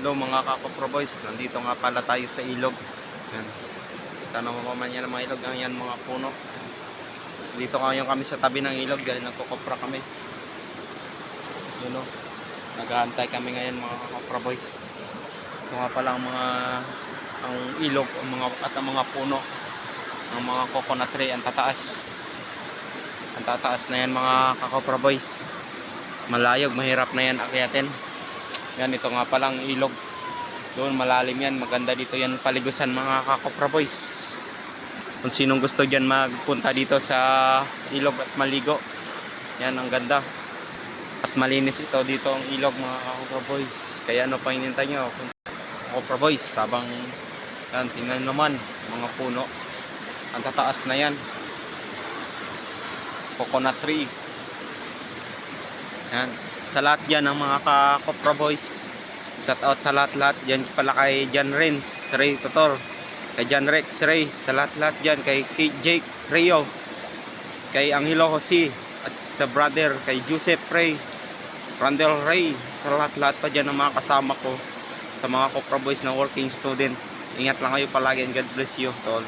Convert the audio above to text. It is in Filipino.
Hello mga ka-Kopra Boys, nandito nga pala tayo sa ilog. Yan. Tanong mo man yan ang mga ilog, yan mga puno. Dito ngayon kami sa tabi ng ilog, dahil nagkukopra kami. Yun o, naghahantay kami ngayon mga ka-Kopra Boys. Ito nga pala ang ilog at ang mga puno, ang mga coconut tree, ang tataas. Ang tataas na yan mga ka-Kopra Boys. Malayog, mahirap na yan akyatin. Yan, ito nga palang ilog. Doon malalim yan, maganda dito yan paligusan mga ka-Kopra Boys. Kung sinong gusto dyan magpunta dito sa ilog at maligo, yan, ang ganda. At malinis ito dito ang ilog mga ka-Kopra Boys. Kaya ano pa hinintay nyo, Kopra Boys, habang yan, tingnan naman mga puno. Ang tataas na yan, coconut tree. Yan, sa lahat dyan ng mga ka-Kopra Boys, shout out sa lahat dyan pala kay John Renz Ray Tutor, kay John Rex Ray, sa lahat dyan, kay Jake Rio, kay Angelo Jose, at sa brother kay Joseph Ray, Randall Ray, sa lahat pa dyan ng mga kasama ko, sa mga Kopra Boys na working student. Ingat lang kayo palagi and God bless you to all.